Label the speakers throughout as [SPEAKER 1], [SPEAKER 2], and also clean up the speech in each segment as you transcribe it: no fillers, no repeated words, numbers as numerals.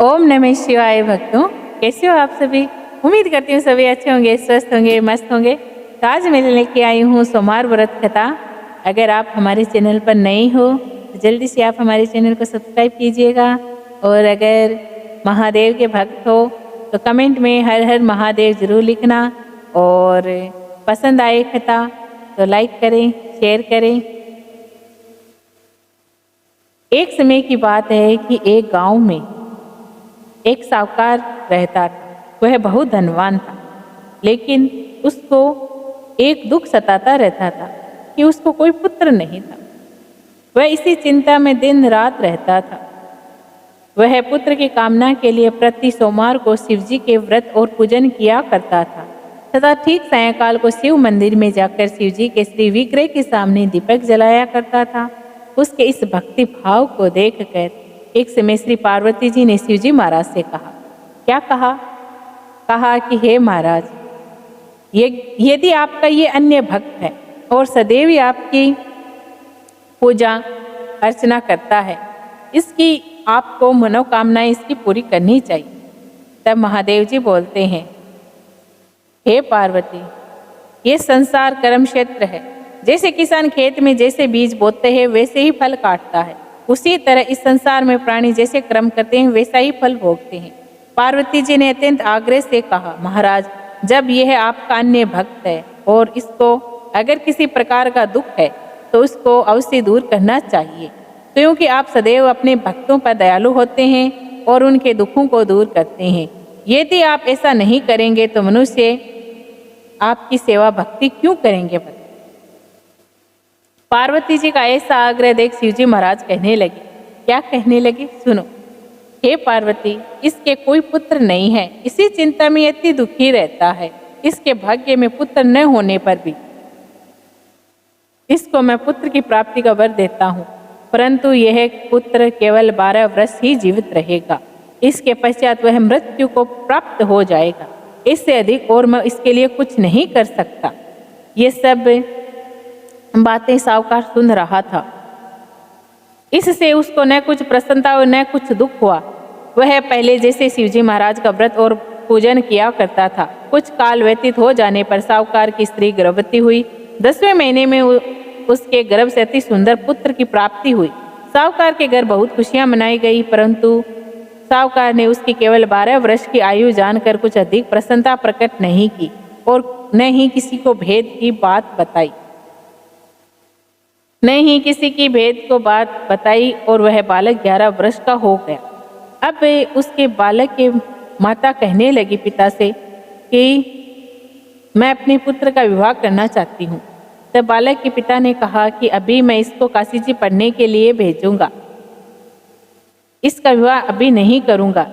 [SPEAKER 1] ओम नमः शिवाय भक्तों, कैसे हो आप सभी। उम्मीद करती हूँ सभी अच्छे होंगे, स्वस्थ होंगे, मस्त होंगे। तो आज मैं लेके आई हूँ सोमवार व्रत कथा। अगर आप हमारे चैनल पर नए हो तो जल्दी से आप हमारे चैनल को सब्सक्राइब कीजिएगा। और अगर महादेव के भक्त हो तो कमेंट में हर हर महादेव जरूर लिखना। और पसंद आए कथा तो लाइक करें, शेयर करें। एक समय की बात है कि एक गांव में एक साहूकार रहता था। वह बहुत धनवान था, लेकिन उसको एक दुख सताता रहता था कि उसको कोई पुत्र नहीं था। वह इसी चिंता में दिन रात रहता था। वह पुत्र की कामना के लिए प्रति सोमवार को शिवजी के व्रत और पूजन किया करता था तथा ठीक सायंकाल को शिव मंदिर में जाकर शिवजी के श्री विग्रह के सामने दीपक जलाया करता था। उसके इस भक्ति भाव को देखकर एक समय श्री पार्वती जी ने शिवजी महाराज से कहा। क्या कहा? कहा कि हे महाराज, यदि आपका ये अन्य भक्त है और सदैव आपकी पूजा अर्चना करता है, इसकी आपको मनोकामनाएं इसकी पूरी करनी चाहिए। तब महादेव जी बोलते हैं, हे पार्वती, ये संसार कर्म क्षेत्र है। जैसे किसान खेत में जैसे बीज बोते हैं वैसे ही फल काटता है, उसी तरह इस संसार में प्राणी जैसे कर्म करते हैं वैसा ही फल भोगते हैं। पार्वती जी ने अत्यंत आग्रह से कहा, महाराज, जब यह आपका अन्य भक्त है और इसको अगर किसी प्रकार का दुख है तो उसको अवश्य दूर करना चाहिए, क्योंकि आप सदैव अपने भक्तों पर दयालु होते हैं और उनके दुखों को दूर करते हैं। यदि आप ऐसा नहीं करेंगे तो मनुष्य आपकी सेवा भक्ति क्यों करेंगे? पार्वती जी का ऐसा आग्रह देख शिवजी महाराज कहने लगे। क्या कहने लगे? सुनो। हे पार्वती, इसके कोई पुत्र नहीं है, इसी चिंता में अति दुखी रहता है। इसके भाग्य में पुत्र न होने पर भी इसको मैं पुत्र की प्राप्ति का वर देता हूँ, परंतु यह पुत्र केवल 12 वर्ष ही जीवित रहेगा। इसके पश्चात वह मृत्यु को प्राप्त हो जाएगा। इससे अधिक और मैं इसके लिए कुछ नहीं कर सकता। ये सब बातें साहूकार सुन रहा था। इससे उसको न कुछ प्रसन्नता और न कुछ दुख हुआ। वह पहले जैसे शिवजी महाराज का व्रत और पूजन किया करता था। कुछ काल व्यतीत हो जाने पर साहूकार की स्त्री गर्भवती हुई। 10वें महीने में उसके गर्भ से अति सुंदर पुत्र की प्राप्ति हुई। साहूकार के घर बहुत खुशियां मनाई गई, परंतु साहूकार ने उसकी केवल 12 वर्ष की आयु जानकर कुछ अधिक प्रसन्नता प्रकट नहीं की और न ही किसी को भेद की बात बताई। नहीं किसी की भेद को बात बताई और वह बालक 11 वर्ष का हो गया। अब उसके बालक के माता कहने लगी पिता से कि मैं अपने पुत्र का विवाह करना चाहती हूँ। तब बालक के पिता ने कहा कि अभी मैं इसको काशी जी पढ़ने के लिए भेजूंगा, इसका विवाह अभी नहीं करूँगा,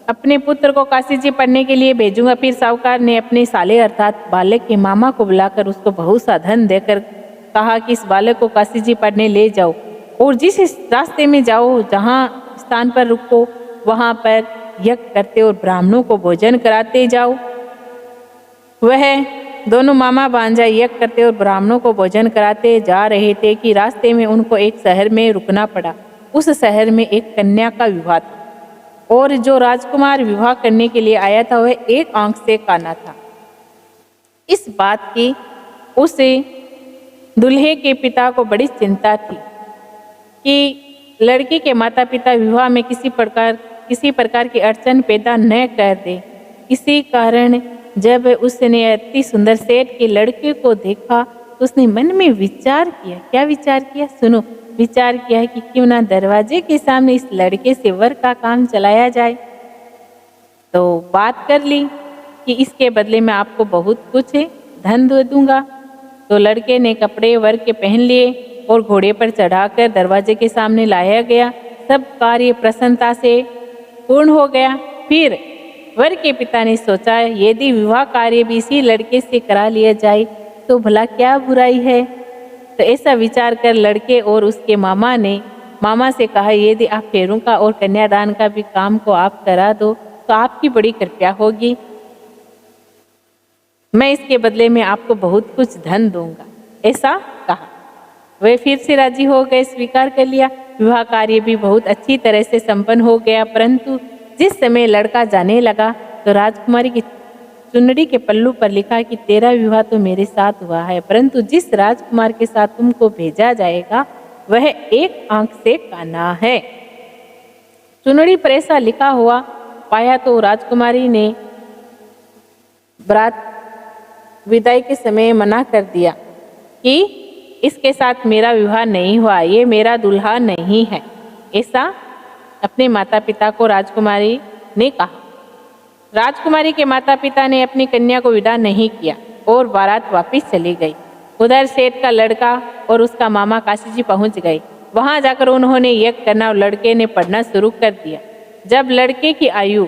[SPEAKER 1] अपने पुत्र को काशी जी पढ़ने के लिए भेजूंगा। फिर साहूकार ने अपने साले अर्थात बालक के मामा को बुलाकर उसको बहुत सा धन देकर कहा कि इस बालक को काशी जी पढ़ने ले जाओ और जिस रास्ते में जाओ, जहाँ स्थान पर रुको, वहाँ पर यज्ञ करते और ब्राह्मणों को भोजन कराते जाओ। वह दोनों मामा भांजा यज्ञ करते और ब्राह्मणों को भोजन कराते जा रहे थे कि रास्ते में उनको एक शहर में रुकना पड़ा। उस शहर में एक कन्या का विवाह था और जो राजकुमार विवाह करने के लिए आया था वह एक आंख से काना था। इस बात की उसे दूल्हे के पिता को बड़ी चिंता थी कि लड़की के माता पिता विवाह में किसी प्रकार की अड़चन पैदा न कर दे। इसी कारण जब उसने अति सुंदर सेठ के लड़के को देखा तो उसने मन में विचार किया। क्या विचार किया? सुनो। विचार किया कि क्यों ना दरवाजे के सामने इस लड़के से वर का काम चलाया जाए। तो बात कर ली कि इसके बदले में आपको बहुत कुछ धन दे दूंगा। तो लड़के ने कपड़े वर के पहन लिए और घोड़े पर चढ़ाकर दरवाजे के सामने लाया गया। सब कार्य प्रसन्नता से पूर्ण हो गया। फिर वर के पिता ने सोचा, यदि विवाह कार्य भी इसी लड़के से करा लिया जाए तो भला क्या बुराई है। तो ऐसा विचार कर लड़के और उसके मामा से कहा, यदि आप फेरों का और कन्यादान का भी काम को आप करा दो तो आपकी बड़ी कृपया होगी। मैं इसके बदले में आपको बहुत कुछ धन दूंगा, ऐसा कहा। वे फिर से राजी हो गए, स्वीकार कर लिया। विवाह कार्य भी बहुत अच्छी तरह से संपन्न हो गया, परंतु जिस समय लड़का जाने लगा तो राजकुमारी की चुनरी के पल्लू पर लिखा कि तेरा विवाह तो मेरे साथ हुआ है, परंतु जिस राजकुमार के साथ तुमको भेजा जाएगा वह एक आंख से काना है। चुनरी पर ऐसा लिखा हुआ पाया तो राजकुमारी ने बारात विदाई के समय मना कर दिया कि इसके साथ मेरा विवाह नहीं हुआ, ये मेरा दूल्हा नहीं है। ऐसा अपने माता पिता को राजकुमारी ने कहा। राजकुमारी के माता पिता ने अपनी कन्या को विदा नहीं किया और बारात वापस चली गई। उधर सेठ का लड़का और उसका मामा काशी जी पहुंच गए। वहां जाकर उन्होंने यज्ञ करना और लड़के ने पढ़ना शुरू कर दिया। जब लड़के की आयु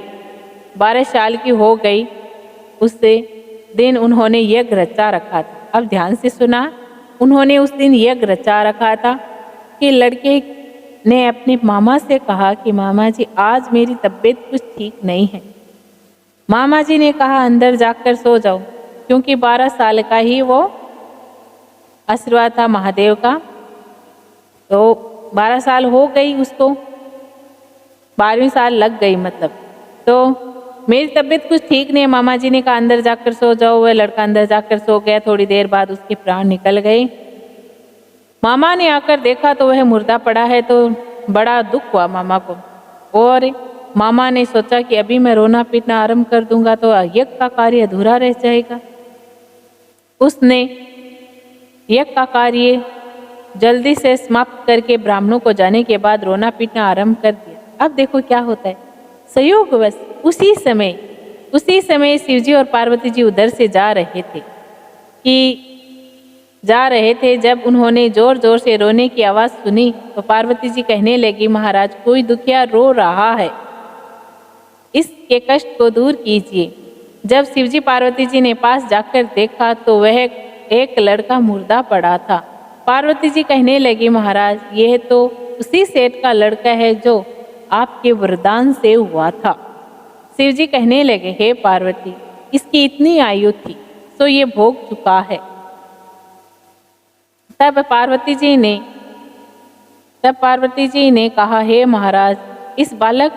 [SPEAKER 1] 12 साल की हो गई उससे दिन उन्होंने यज्ञ रचा रखा था। अब ध्यान से सुना, उन्होंने उस दिन यज्ञ रचा रखा था कि लड़के ने अपने मामा से कहा कि मामा जी आज मेरी तबीयत कुछ ठीक नहीं है। मामा जी ने कहा अंदर जाकर सो जाओ, क्योंकि 12 साल का ही वो आशीर्वाद था महादेव का। तो 12 साल हो गई उसको, 12वीं साल लग गई मतलब। तो मेरी तबीयत कुछ ठीक नहीं है, मामा जी ने कहा अंदर जाकर सो जाओ। वह लड़का अंदर जाकर सो गया। थोड़ी देर बाद उसके प्राण निकल गए। मामा ने आकर देखा तो वह मुर्दा पड़ा है, तो बड़ा दुख हुआ मामा को। और मामा ने सोचा कि अभी मैं रोना पीटना आरंभ कर दूंगा तो यज्ञ का कार्य अधूरा रह जाएगा। उसने यज्ञ का कार्य जल्दी से समाप्त करके ब्राह्मणों को जाने के बाद रोना पीटना आरंभ कर दिया। अब देखो क्या होता है, संयोगवश उसी समय शिवजी और पार्वती जी उधर से जा रहे थे जब उन्होंने जोर जोर से रोने की आवाज़ सुनी तो पार्वती जी कहने लगी, महाराज कोई दुखिया रो रहा है, इसके कष्ट को दूर कीजिए। जब शिवजी पार्वती जी ने पास जाकर देखा तो वह एक लड़का मुर्दा पड़ा था। पार्वती जी कहने लगी, महाराज यह तो उसी सेठ का लड़का है जो आपके वरदान से हुआ था। शिवजी कहने लगे, हे पार्वती इसकी इतनी आयु थी तो ये भोग चुका है। तब पार्वती जी ने कहा, हे महाराज इस बालक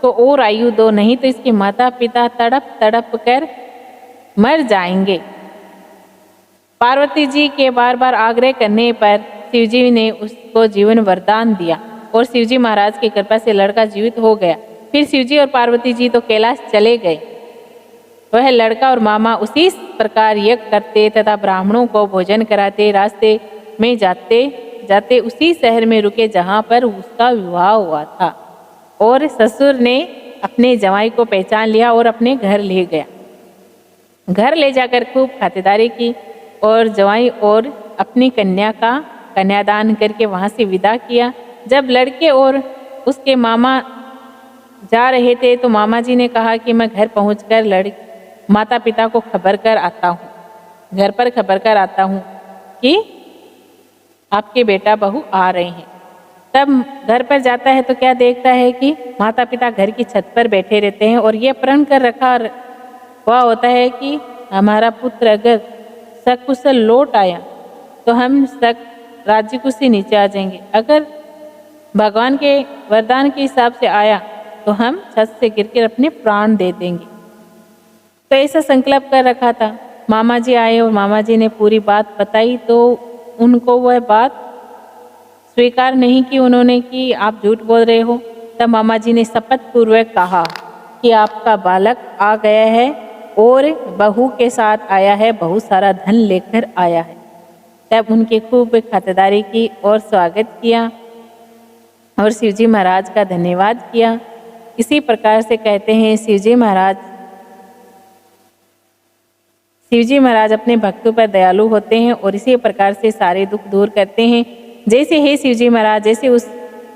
[SPEAKER 1] को और आयु दो, नहीं तो इसके माता पिता तड़प तड़प कर मर जाएंगे। पार्वती जी के बार बार आग्रह करने पर शिवजी ने उसको जीवन वरदान दिया और शिवजी महाराज की कृपा से लड़का जीवित हो गया। फिर शिवजी और पार्वती जी तो कैलाश चले गए। वह लड़का और मामा उसी प्रकार यज्ञ करते तथा ब्राह्मणों को भोजन कराते। रास्ते में जाते जाते उसी शहर में रुके जहाँ पर उसका विवाह हुआ था और ससुर ने अपने जवाई को पहचान लिया और अपने घर ले गया। घर ले जाकर खूब खातिरदारी की और जवाई और अपनी कन्या का कन्यादान करके वहाँ से विदा किया। जब लड़के और उसके मामा जा रहे थे तो मामा जी ने कहा कि मैं घर पहुँचकर माता पिता को खबर कर आता हूँ, घर पर खबर कर आता हूँ कि आपके बेटा बहू आ रहे हैं। तब घर पर जाता है तो क्या देखता है कि माता पिता घर की छत पर बैठे रहते हैं और ये प्रण कर रखा हुआ होता है कि हमारा पुत्र अगर सकुशल लौट आया तो हम सब राज्य कुछ से नीचे आ जाएंगे, अगर भगवान के वरदान के हिसाब से आया तो हम छत से गिरकर अपने प्राण दे देंगे। तो ऐसा संकल्प कर रखा था। मामा जी आए और मामा जी ने पूरी बात बताई तो उनको वह बात स्वीकार नहीं की उन्होंने कि आप झूठ बोल रहे हो। तब मामा जी ने शपथ पूर्वक कहा कि आपका बालक आ गया है और बहू के साथ आया है, बहुत सारा धन लेकर आया है। तब उनकी खूब खातिरदारी की और स्वागत किया और शिवजी महाराज का धन्यवाद किया। इसी प्रकार से कहते हैं शिवजी महाराज अपने भक्तों पर दयालु होते हैं और इसी प्रकार से सारे दुख दूर करते हैं। जैसे हे शिवजी महाराज जैसे उस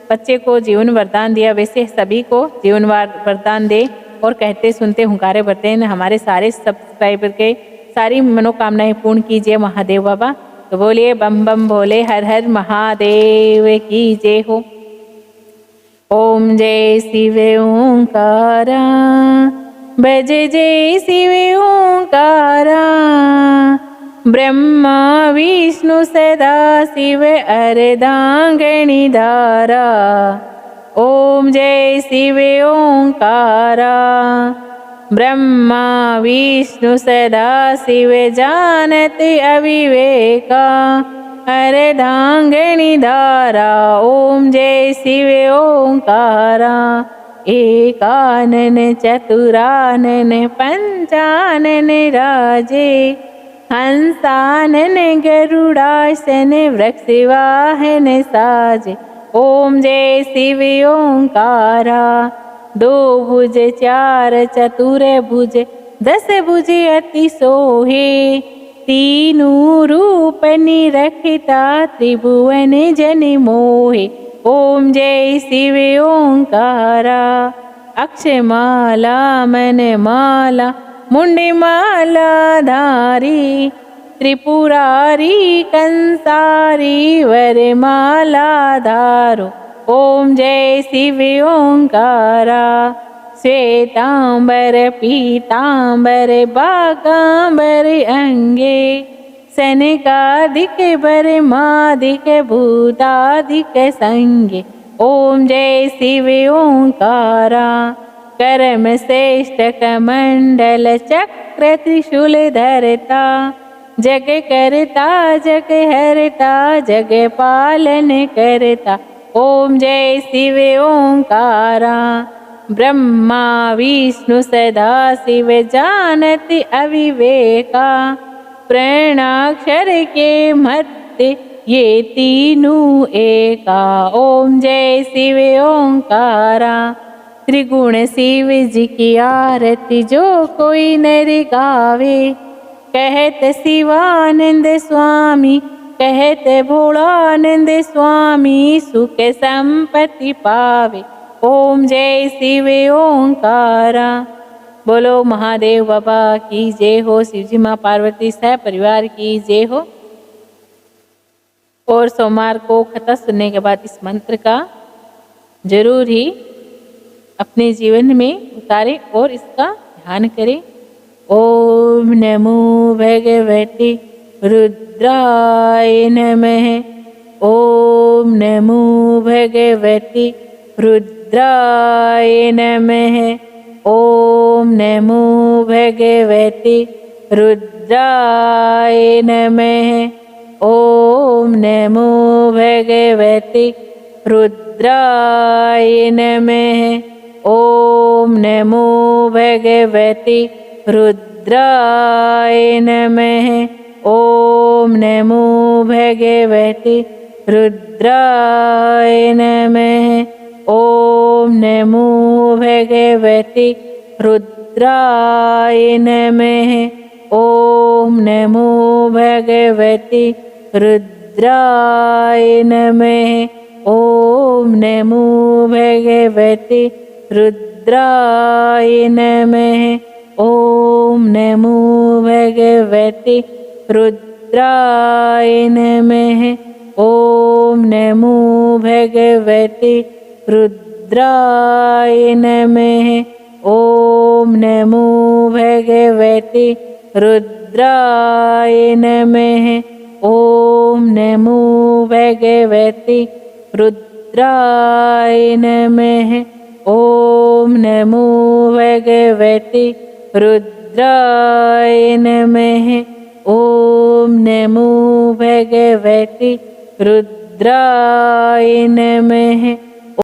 [SPEAKER 1] बच्चे को जीवन वरदान दिया वैसे सभी को जीवन वरदान दे और कहते सुनते हुंकारे भरते हैं हमारे सारे सब्सक्राइबर के सारी मनोकामनाएं पूर्ण कीजिए महादेव बाबा। तो बोलिए बम बम भोले, हर हर महादेव की जय हो। ओम जय शिव ओंकारा, भज जय शिव ओंकारा, ब्रह्मा विष्णु सदा शिव अर्धांगिनी धारा। ओम जय शिव ओंकारा। ब्रह्मा विष्णु सदा शिव जानते अविवेका, अर्धांगिनी धारा। ओम जय शिव ओंकारा। एकानन चतुरानन पंचानन राजे, हंसानन गरुड़ासन वृक्षवाहन साजे। ओम जय शिव ओंकारा। दो भुज चार चतुर भुज, 10 भुज अति सोहे, तीनों रूप निरखता त्रिभुवन जन मोहे। ओम जय शिव ओंकारा। अक्षमाला मनमाला मुंडमाला धारी, त्रिपुरारी कंसारी वरमाला धारो। ओम जय शिव ओंकारा। श्वेतांबर पीतांबर बागांबर अंगे, सनकादिक बर्मादिक भूतादिक संगे। ओम जय शिव ओंकारा। करम श्रेष्ठ कमंडल चक्र त्रिशूल धरता, जग करता जग हरता जग पालन करता। ओम जय शिव ओंकारा। ब्रह्मा विष्णु सदा शिव जानते अविवेका, प्रणाक्षर के मध्य ये तीनों एका। ओम जय शिव ओंकारा। त्रिगुण शिव जी की आरती जो कोई नर गावे, कहत शिवानंद स्वामी कहत भोलानंद स्वामी, सुख संपत्ति पावे। ओम जय शिव ओंकारा। बोलो महादेव बाबा की जय हो। शिवजी माँ पार्वती सह परिवार की जय हो। और सोमवार को कथा सुनने के बाद इस मंत्र का जरूर ही अपने जीवन में उतारें और इसका ध्यान करें। ओम नमो भगवते रुद्राय नमः। ओम नमो भगवते रुद्राय नमः। ओम नमो भगवते रुद्राय नमः। ओम नमो भगवते रुद्राय नमः। ओम नमो भगवते रुद्राय नमः। ओम नमो भगवते रुद्राय नमः। ओम नमो भगवते रुद्राय नमः। ओम नमो भगवते रुद्राय नमः। ओम नमो भगवते रुद्राय नमः। ओम नमो भगवते रुद्राय नमः। ओम नमो भगवते रुद्राय नमः। ओम नमो भगवते रुद्राय नमः। ओम नमो भगवते रुद्राय नमः। ओम नमो भगवते रुद्राय नमः। ओम नमो भगवते रुद्राय नमः।